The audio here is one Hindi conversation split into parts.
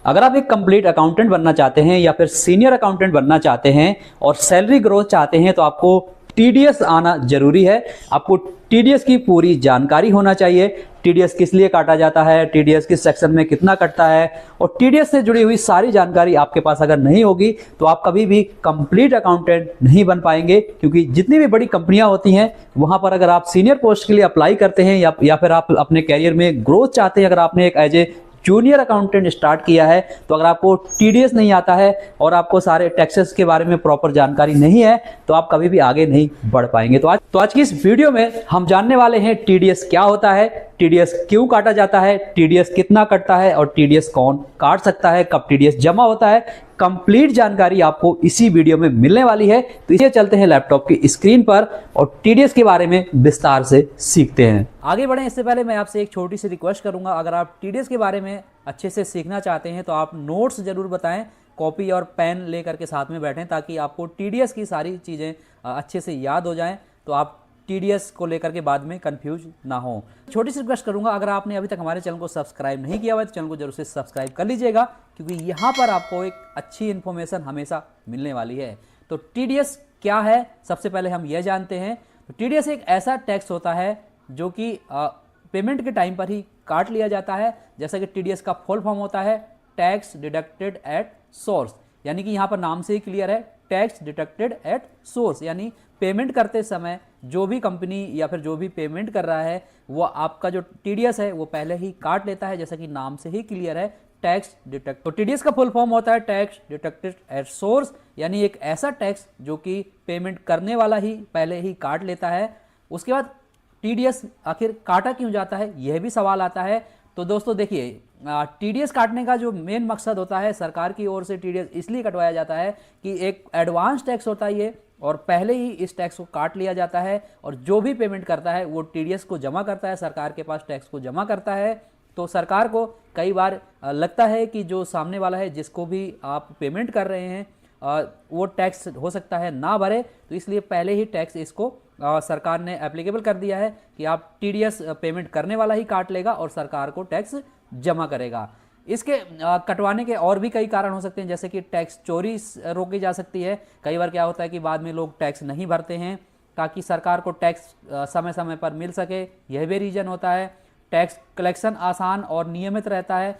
अगर आप एक कंप्लीट अकाउंटेंट बनना चाहते हैं या फिर सीनियर अकाउंटेंट बनना चाहते हैं और सैलरी ग्रोथ चाहते हैं तो आपको टीडीएस आना जरूरी है। आपको टीडीएस की पूरी जानकारी होना चाहिए। टीडीएस किस लिए काटा जाता है, टीडीएस किस सेक्शन में कितना कटता है, और टीडीएस से जुड़ी हुई सारी जानकारी आपके पास अगर नहीं होगी तो आप कभी भी कंप्लीट अकाउंटेंट नहीं बन पाएंगे। क्योंकि जितनी भी बड़ी कंपनियां होती हैं वहां पर अगर आप सीनियर पोस्ट के लिए अप्लाई करते हैं या फिर आप अपने कैरियर में ग्रोथ चाहते हैं, अगर आपने एक as a junior accountant start किया है तो अगर आपको टीडीएस नहीं आता है और आपको सारे टैक्सेस के बारे में प्रॉपर जानकारी नहीं है तो आप कभी भी आगे नहीं बढ़ पाएंगे। तो आज की इस वीडियो में हम जानने वाले हैं टीडीएस क्या होता है, टीडीएस क्यों काटा जाता है, टीडीएस कितना कटता है और टीडीएस कौन काट सकता है, कब टीडीएस जमा होता है। कंप्लीट जानकारी आपको इसी वीडियो में मिलने वाली है। तो इसे चलते हैं लैपटॉप की स्क्रीन पर और टीडीएस के बारे में विस्तार से सीखते हैं। आगे बढ़ें इससे पहले मैं आपसे एक छोटी सी रिक्वेस्ट करूंगा, अगर आप टीडीएस के बारे में अच्छे से सीखना चाहते हैं तो आप नोट्स जरूर बताएं, कॉपी और पेन लेकर के साथ में बैठें ताकि आपको टीडीएस की सारी चीज़ें अच्छे से याद हो जाएं, तो आप टीडीएस को लेकर के बाद में कंफ्यूज ना हो। छोटी सी रिक्वेस्ट करूंगा, अगर आपने अभी तक हमारे चैनल को सब्सक्राइब नहीं किया हुआ है तो चैनल को जरूर से सब्सक्राइब कर लीजिएगा, क्योंकि यहाँ पर आपको एक अच्छी इन्फॉर्मेशन हमेशा मिलने वाली है। तो टीडीएस क्या है, सबसे पहले हम यह जानते हैं। तो टीडीएस एक ऐसा टैक्स होता है जो कि पेमेंट के टाइम पर ही काट लिया जाता है। जैसा कि टीडीएस का फुल फॉर्म होता है टैक्स डिडक्टेड एट सोर्स, यानी कि यहाँ पर नाम से ही क्लियर है, टैक्स डिडक्टेड एट सोर्स, यानी पेमेंट करते समय जो भी कंपनी या फिर जो भी पेमेंट कर रहा है वो आपका जो टीडीएस है वो पहले ही काट लेता है। जैसा कि नाम से ही क्लियर है, टैक्स डिडक्ट। तो टीडीएस का फुल फॉर्म होता है टैक्स डिडक्टेड एट सोर्स, यानी एक ऐसा टैक्स जो कि पेमेंट करने वाला ही पहले ही काट लेता है। उसके बाद टीडीएस आखिर काटा क्यों जाता है, यह भी सवाल आता है। तो दोस्तों देखिए, टीडीएस काटने का जो मेन मकसद होता है, सरकार की ओर से टीडीएस इसलिए कटवाया जाता है कि एक एडवांस टैक्स होता है ये, और पहले ही इस टैक्स को काट लिया जाता है और जो भी पेमेंट करता है वो टीडीएस को जमा करता है, सरकार के पास टैक्स को जमा करता है। तो सरकार को कई बार लगता है कि जो सामने वाला है जिसको भी आप पेमेंट कर रहे हैं वो टैक्स हो सकता है ना भरे, तो इसलिए पहले ही टैक्स इसको सरकार ने एप्लीकेबल कर दिया है कि आप टीडीएस पेमेंट करने वाला ही काट लेगा और सरकार को टैक्स जमा करेगा। इसके कटवाने के और भी कई कारण हो सकते हैं, जैसे कि टैक्स चोरी रोकी जा सकती है। कई बार क्या होता है कि बाद में लोग टैक्स नहीं भरते हैं ताकि सरकार को टैक्स समय समय पर मिल सके, यह भी रीजन होता है। टैक्स कलेक्शन आसान और नियमित रहता है,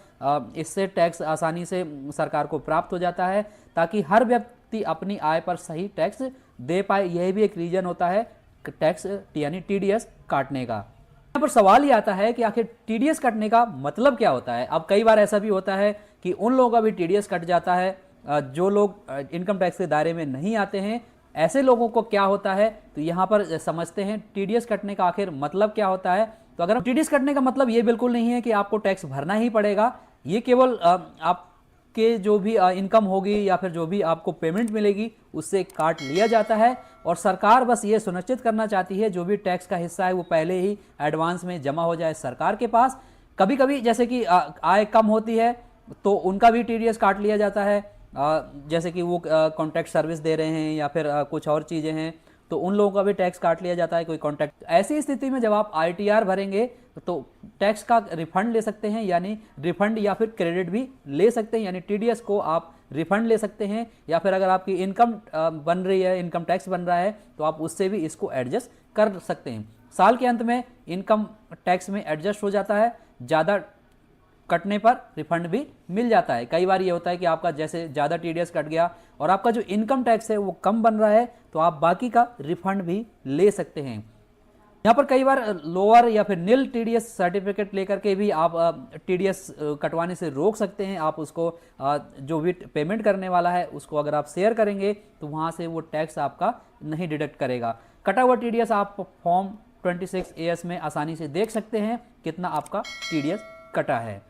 इससे टैक्स आसानी से सरकार को प्राप्त हो जाता है ताकि हर व्यक्ति अपनी आय पर सही टैक्स दे पाए, यह भी एक रीजन होता है टैक्स यानी टीडीएस काटने का। यहाँ पर सवाल ये आता है कि आखिर टीडीएस कटने का मतलब क्या होता है। अब कई बार ऐसा भी होता है कि उन लोगों का भी टीडीएस कट जाता है जो लोग इनकम टैक्स के दायरे में नहीं आते हैं। ऐसे लोगों को क्या होता है, तो यहाँ पर समझते हैं टीडीएस कटने का आखिर मतलब क्या होता है। तो अगर टीडीएस कटने का मतलब ये बिल्कुल नहीं है कि आपको टैक्स भरना ही पड़ेगा, ये केवल आपके जो भी इनकम होगी या फिर जो भी आपको पेमेंट मिलेगी उससे काट लिया जाता है। और सरकार बस ये सुनिश्चित करना चाहती है जो भी टैक्स का हिस्सा है वो पहले ही एडवांस में जमा हो जाए सरकार के पास। कभी कभी जैसे कि आय कम होती है तो उनका भी टीडीएस काट लिया जाता है, जैसे कि वो कॉन्ट्रैक्ट सर्विस दे रहे हैं या फिर कुछ और चीज़ें हैं तो उन लोगों का भी टैक्स काट लिया जाता है, कोई कॉन्ट्रैक्ट। ऐसी स्थिति में जब आप आईटीआर भरेंगे तो टैक्स का रिफंड ले सकते हैं, यानी रिफंड या फिर क्रेडिट भी ले सकते हैं, यानी टीडीएस को आप रिफंड ले सकते हैं। या फिर अगर आपकी इनकम बन रही है, इनकम टैक्स बन रहा है तो आप उससे भी इसको एडजस्ट कर सकते हैं। साल के अंत में इनकम टैक्स में एडजस्ट हो जाता है, ज़्यादा कटने पर रिफंड भी मिल जाता है। कई बार ये होता है कि आपका जैसे ज़्यादा टीडीएस कट गया और आपका जो इनकम टैक्स है वो कम बन रहा है तो आप बाकी का रिफंड भी ले सकते हैं। यहाँ पर कई बार लोअर या फिर नील टीडीएस सर्टिफिकेट लेकर के भी आप टीडीएस कटवाने से रोक सकते हैं। आप उसको जो भी पेमेंट करने वाला है उसको अगर आप शेयर करेंगे तो वहाँ से वो टैक्स आपका नहीं डिडक्ट करेगा। कटा हुआ टीडीएस आप फॉर्म 26AS में आसानी से देख सकते हैं कितना आपका टीडीएस कटा है।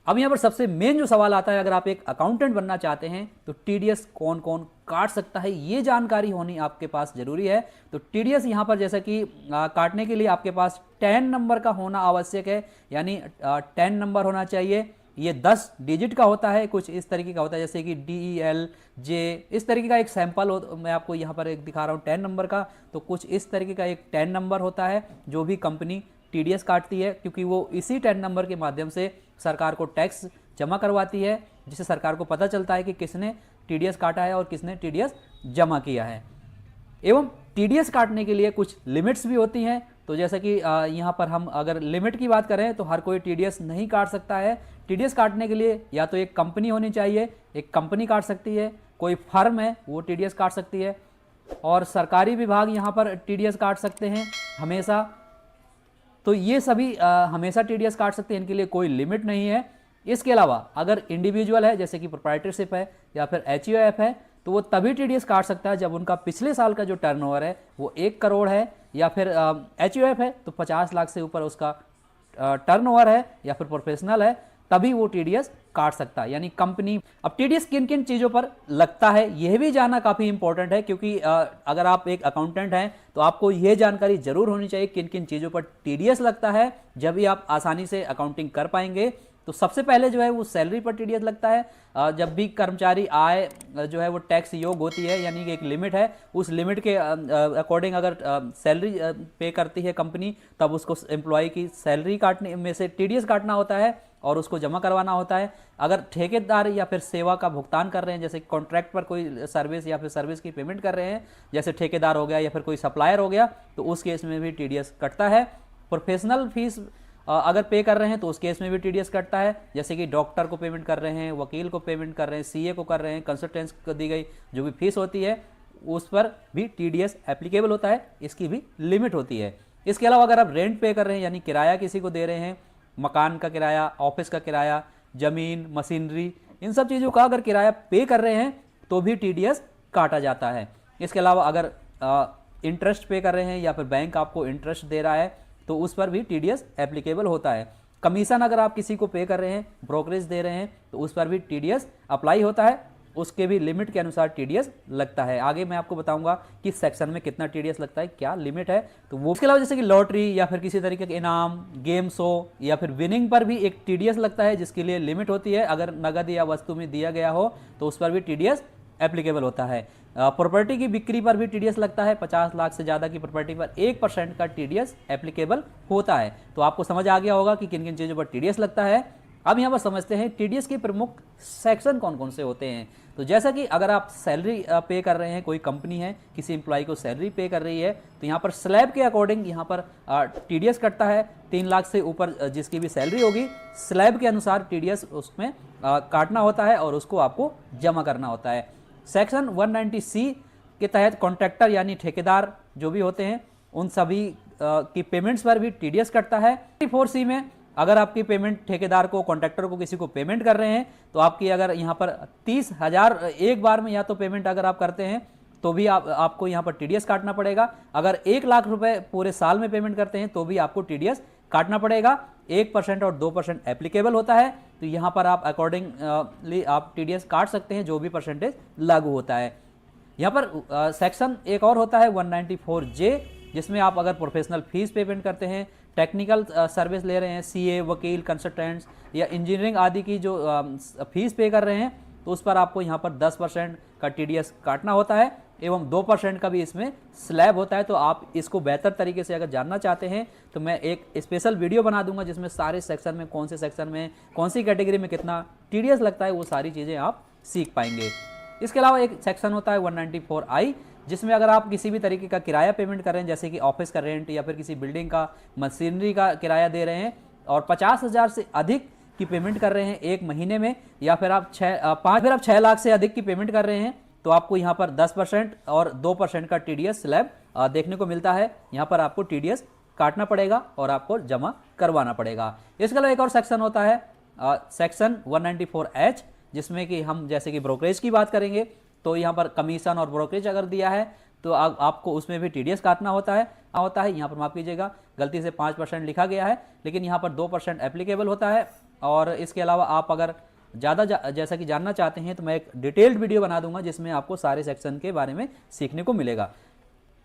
अब यहाँ पर सबसे मेन जो सवाल आता है, अगर आप एक अकाउंटेंट बनना चाहते हैं तो टीडीएस कौन कौन काट सकता है, ये जानकारी होनी आपके पास जरूरी है। तो टीडीएस यहाँ पर जैसा कि काटने के लिए आपके पास 10 नंबर का होना आवश्यक है, यानी 10 नंबर होना चाहिए। ये 10 डिजिट का होता है, कुछ इस तरीके का होता है जैसे कि DEL J, इस तरीके का एक सैंपल हो, मैं आपको यहाँ पर एक दिखा रहा हूँ 10 नंबर का। तो कुछ इस तरीके का एक 10 नंबर होता है जो भी कंपनी टीडीएस काटती है, क्योंकि वो इसी 10 नंबर के माध्यम से सरकार को टैक्स जमा करवाती है, जिससे सरकार को पता चलता है कि किसने टीडीएस काटा है और किसने टीडीएस जमा किया है। एवं टीडीएस काटने के लिए कुछ लिमिट्स भी होती हैं। तो जैसे कि यहाँ पर हम अगर लिमिट की बात करें तो हर कोई टीडीएस नहीं काट सकता है। टीडीएस काटने के लिए या तो एक कंपनी होनी चाहिए, एक कंपनी काट सकती है, कोई फर्म है वो टीडीएस काट सकती है, और सरकारी विभाग यहाँ पर टीडीएस काट सकते हैं हमेशा। तो ये सभी हमेशा टीडीएस काट सकते हैं, इनके लिए कोई लिमिट नहीं है। इसके अलावा अगर इंडिविजुअल है जैसे कि प्रोप्राइटरशिप है या फिर एचयूएफ है तो वो तभी टीडीएस काट सकता है जब उनका पिछले साल का जो टर्नओवर है वो 1 करोड़ है, या फिर एचयूएफ है तो 50 लाख से ऊपर उसका टर्नओवर है, या फिर प्रोफेशनल है तभी वो टीडीएस काट सकता है, यानी कंपनी। अब टीडीएस किन किन चीज़ों पर लगता है यह भी जानना काफ़ी इंपॉर्टेंट है, क्योंकि अगर आप एक अकाउंटेंट हैं तो आपको यह जानकारी जरूर होनी चाहिए किन किन चीज़ों पर टीडीएस लगता है, जब भी आप आसानी से अकाउंटिंग कर पाएंगे। तो सबसे पहले जो है वो सैलरी पर टीडीएस लगता है। जब भी कर्मचारी आय जो है वो टैक्स योग्य होती है, यानी कि एक लिमिट है, उस लिमिट के अकॉर्डिंग अगर सैलरी पे करती है कंपनी, तब उसको एम्प्लॉय की सैलरी काटने में से टीडीएस काटना होता है और उसको जमा करवाना होता है। अगर ठेकेदार या फिर सेवा का भुगतान कर रहे हैं, जैसे कॉन्ट्रैक्ट पर कोई सर्विस या फिर सर्विस की पेमेंट कर रहे हैं, जैसे ठेकेदार हो गया या फिर कोई सप्लायर हो गया, तो उस केस में भी टीडीएस कटता है। प्रोफेशनल फीस अगर पे कर रहे हैं तो उस केस में भी टीडीएस कटता है, जैसे कि डॉक्टर को पेमेंट कर रहे हैं, वकील को पेमेंट कर रहे हैं, सीए को कर रहे हैं, कंसल्टेंट्स को दी गई जो भी फीस होती है उस पर भी टीडीएस एप्लीकेबल होता है, इसकी भी लिमिट होती है। इसके अलावा अगर आप रेंट पे कर रहे हैं, यानी किराया किसी को दे रहे हैं, मकान का किराया, ऑफिस का किराया, जमीन, मशीनरी, इन सब चीज़ों का अगर किराया पे कर रहे हैं तो भी टीडीएस काटा जाता है। इसके अलावा अगर इंटरेस्ट पे कर रहे हैं या फिर बैंक आपको इंटरेस्ट दे रहा है तो उस पर भी टीडीएस एप्लीकेबल होता है। कमीशन अगर आप किसी को पे कर रहे हैं, ब्रोकरेज दे रहे हैं, तो उस पर भी टीडीएस अप्लाई होता है, उसके भी लिमिट के अनुसार टीडीएस लगता है। आगे मैं आपको बताऊंगा किस सेक्शन में कितना टीडीएस लगता है, क्या लिमिट है। तो वो इसके अलावा जैसे कि लॉटरी या फिर किसी तरीके के इनाम, गेम शो या फिर विनिंग पर भी एक टीडीएस लगता है, जिसके लिए लिमिट होती है। अगर नगद या वस्तु में दिया गया हो तो उस पर भी टीडीएस एप्लीकेबल होता है। प्रॉपर्टी की बिक्री पर भी टीडीएस लगता है। 50 लाख से ज़्यादा की प्रॉपर्टी पर 1% का टीडीएस एप्लीकेबल होता है। तो आपको समझ आ गया होगा कि किन किन चीज़ों पर टीडीएस लगता है। अब यहाँ पर समझते हैं टीडीएस के प्रमुख सेक्शन कौन कौन से होते हैं। तो जैसा कि अगर आप सैलरी पे कर रहे हैं, कोई कंपनी है किसी एम्प्लॉय को सैलरी पे कर रही है, तो यहाँ पर स्लैब के अकॉर्डिंग यहाँ पर टीडीएस कटता है। 3 लाख से ऊपर जिसकी भी सैलरी होगी, स्लैब के अनुसार टीडीएस उसमें काटना होता है और उसको आपको जमा करना होता है। सेक्शन 190C के तहत कॉन्ट्रैक्टर यानी ठेकेदार जो भी होते हैं उन सभी की पेमेंट्स पर भी टीडीएस कटता है। 4C में अगर आपकी पेमेंट ठेकेदार को, कॉन्ट्रैक्टर को किसी को पेमेंट कर रहे हैं तो आपकी अगर यहाँ पर 30,000 एक बार में या तो पेमेंट अगर आप करते हैं तो भी आपको यहाँ पर टीडीएस काटना पड़ेगा। अगर 1 लाख रुपए पूरे साल में पेमेंट करते हैं तो भी आपको टीडीएस काटना पड़ेगा। 1% और 2% एप्लीकेबल होता है, तो यहाँ पर आप अकॉर्डिंगली आप टीडीएस काट सकते हैं जो भी परसेंटेज लागू होता है। यहाँ पर सेक्शन एक और होता है 194J, जिसमें आप अगर प्रोफेशनल फीस पेमेंट करते हैं, टेक्निकल सर्विस ले रहे हैं, सीए, वकील, कंसल्टेंट्स या इंजीनियरिंग आदि की जो फीस पे कर रहे हैं, तो उस पर आपको यहाँ पर 10% का टीडीएस काटना होता है एवं 2% का भी इसमें स्लैब होता है। तो आप इसको बेहतर तरीके से अगर जानना चाहते हैं तो मैं एक स्पेशल वीडियो बना दूंगा जिसमें सारे सेक्शन में, कौन से सेक्शन में, कौन सी कैटेगरी में कितना टीडीएस लगता है, वो सारी चीज़ें आप सीख पाएंगे। इसके अलावा एक सेक्शन होता है 194I, जिसमें अगर आप किसी भी तरीके का किराया पेमेंट कर रहे हैं, जैसे कि ऑफिस का रेंट या फिर किसी बिल्डिंग का, मशीनरी का किराया दे रहे हैं और 50,000 से अधिक की पेमेंट कर रहे हैं एक महीने में, या फिर आप 6 लाख से अधिक की पेमेंट कर रहे हैं, तो आपको यहाँ पर 10% और 2% का टीडीएस स्लैब देखने को मिलता है। यहाँ पर आपको टीडीएस काटना पड़ेगा और आपको जमा करवाना पड़ेगा। इसके अलावा एक और सेक्शन होता है सेक्शन 194H, जिसमें कि हम जैसे कि ब्रोकरेज की बात करेंगे, तो यहाँ पर कमीशन और ब्रोकरेज अगर दिया है तो आपको उसमें भी टीडीएस काटना होता है। यहाँ पर माफ कीजिएगा, गलती से 5% लिखा गया है, लेकिन यहाँ पर 2% एप्लीकेबल होता है। और इसके अलावा आप अगर ज़्यादा जैसा कि जानना चाहते हैं तो मैं एक डिटेल्ड वीडियो बना दूंगा जिसमें आपको सारे सेक्शन के बारे में सीखने को मिलेगा।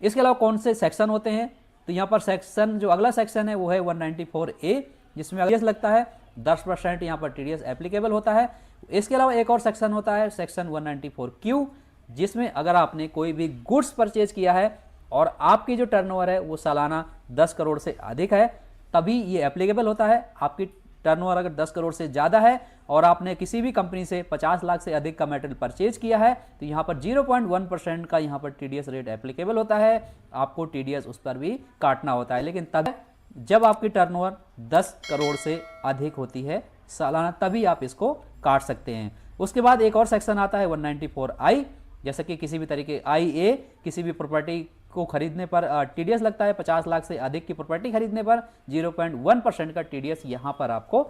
इसके अलावा कौन से सेक्शन होते हैं, तो यहाँ पर सेक्शन जो अगला सेक्शन है वो है 194A, जिसमें टीडीएस लगता है। 10% यहाँ पर टीडीएस एप्लीकेबल होता है। इसके अलावा एक और सेक्शन होता है सेक्शन 194Q, जिसमें अगर आपने कोई भी गुड्स परचेज किया है और आपकी जो टर्नओवर है वो सालाना 10 करोड़ से अधिक है, तभी ये एप्लीकेबल होता है। आपकी टर्नओवर अगर 10 करोड़ से ज़्यादा है और आपने किसी भी कंपनी से 50 लाख से अधिक का मेटेरियल परचेज किया है तो यहाँ पर 0.1% का यहाँ पर टीडीएस रेट एप्लीकेबल होता है, आपको टीडीएस उस पर भी काटना होता है, लेकिन तब जब आपकी टर्नओवर 10 करोड़ से अधिक होती है सालाना, तभी आप इसको काट सकते हैं। उसके बाद एक और सेक्शन आता है 194I, जैसे कि किसी भी तरीके IA किसी भी प्रॉपर्टी को खरीदने पर टीडीएस लगता है, 50 लाख से अधिक की प्रॉपर्टी खरीदने पर 0.1% का टीडीएस यहाँ पर आपको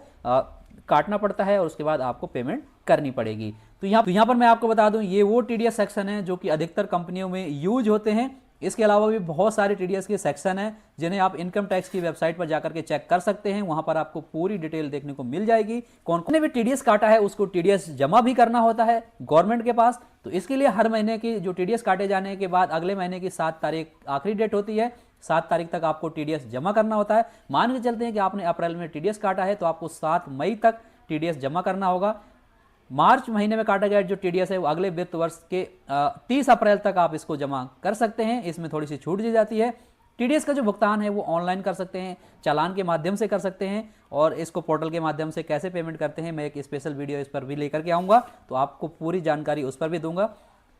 काटना पड़ता है और उसके बाद आपको पेमेंट करनी पड़ेगी। तो यहाँ पर मैं आपको बता दूं ये वो टीडीएस सेक्शन है जो कि अधिकतर कंपनियों में यूज होते हैं। इसके अलावा भी बहुत सारे टीडीएस के सेक्शन हैं जिन्हें आप इनकम टैक्स की वेबसाइट पर जाकर के चेक कर सकते हैं, वहां पर आपको पूरी डिटेल देखने को मिल जाएगी। कौन कौन ने भी टीडीएस काटा है उसको टीडीएस जमा भी करना होता है गवर्नमेंट के पास, तो इसके लिए हर महीने की जो टीडीएस काटे जाने के बाद अगले महीने की 7 तारीख आखिरी डेट होती है, 7 तारीख तक आपको टीडीएस जमा करना होता है। मान के चलते हैं कि आपने अप्रैल में टीडीएस काटा है तो आपको 7 मई तक टीडीएस जमा करना होगा। मार्च महीने में काटा गया जो टीडीएस है वो अगले वित्त वर्ष के 30 अप्रैल तक आप इसको जमा कर सकते हैं, इसमें थोड़ी सी छूट दी जाती है। टीडीएस का जो भुगतान है वो ऑनलाइन कर सकते हैं, चालान के माध्यम से कर सकते हैं, और इसको पोर्टल के माध्यम से कैसे पेमेंट करते हैं मैं एक स्पेशल वीडियो इस पर भी लेकर के आऊँगा, तो आपको पूरी जानकारी उस पर भी दूंगा।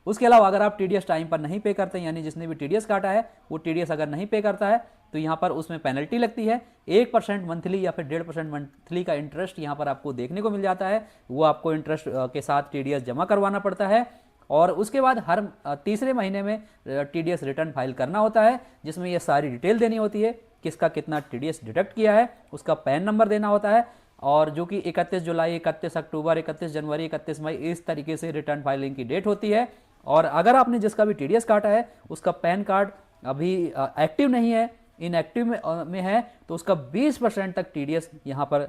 उसके अलावा अगर आप टीडीएस टाइम पर नहीं पे करते हैं, यानी जिसने भी टीडीएस काटा है वो टीडीएस अगर नहीं पे करता है तो यहाँ पर उसमें पेनल्टी लगती है। 1% मंथली या फिर 1.5% मंथली का इंटरेस्ट यहाँ पर आपको देखने को मिल जाता है, वो आपको इंटरेस्ट के साथ टीडीएस जमा करवाना पड़ता है। और उसके बाद हर तीसरे महीने में टीडीएस रिटर्न फाइल करना होता है, जिसमें ये सारी डिटेल देनी होती है, किसका कितना टीडीएस डिडक्ट किया है, उसका पैन नंबर देना होता है, और जो कि 31 जुलाई, 31 अक्टूबर, 31 जनवरी, 31 मई इस तरीके से रिटर्न फाइलिंग की डेट होती है। और अगर आपने जिसका भी टीडीएस काटा है उसका पैन कार्ड अभी एक्टिव नहीं है, इनएक्टिव में है, तो उसका 20% तक टीडीएस यहाँ पर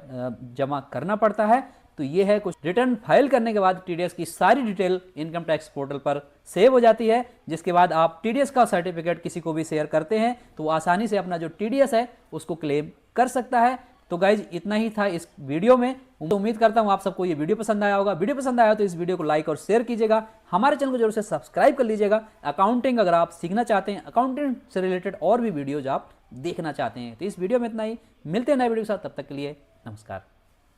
जमा करना पड़ता है। तो ये है कुछ। रिटर्न फाइल करने के बाद टीडीएस की सारी डिटेल इनकम टैक्स पोर्टल पर सेव हो जाती है, जिसके बाद आप टीडीएस का सर्टिफिकेट किसी को भी शेयर करते हैं तो वो आसानी से अपना जो टीडीएस है उसको क्लेम कर सकता है। तो गाइज इतना ही था इस वीडियो में। उम्मीद करता हूं आप सबको ये वीडियो पसंद आया होगा। वीडियो पसंद आया तो इस वीडियो को लाइक और शेयर कीजिएगा, हमारे चैनल को जरूर से सब्सक्राइब कर लीजिएगा। अकाउंटिंग अगर आप सीखना चाहते हैं, अकाउंटिंग से रिलेटेड और भी वीडियोज आप देखना चाहते हैं, तो इस वीडियो में इतना ही। मिलते हैं नए वीडियो के साथ, तब तक के लिए नमस्कार।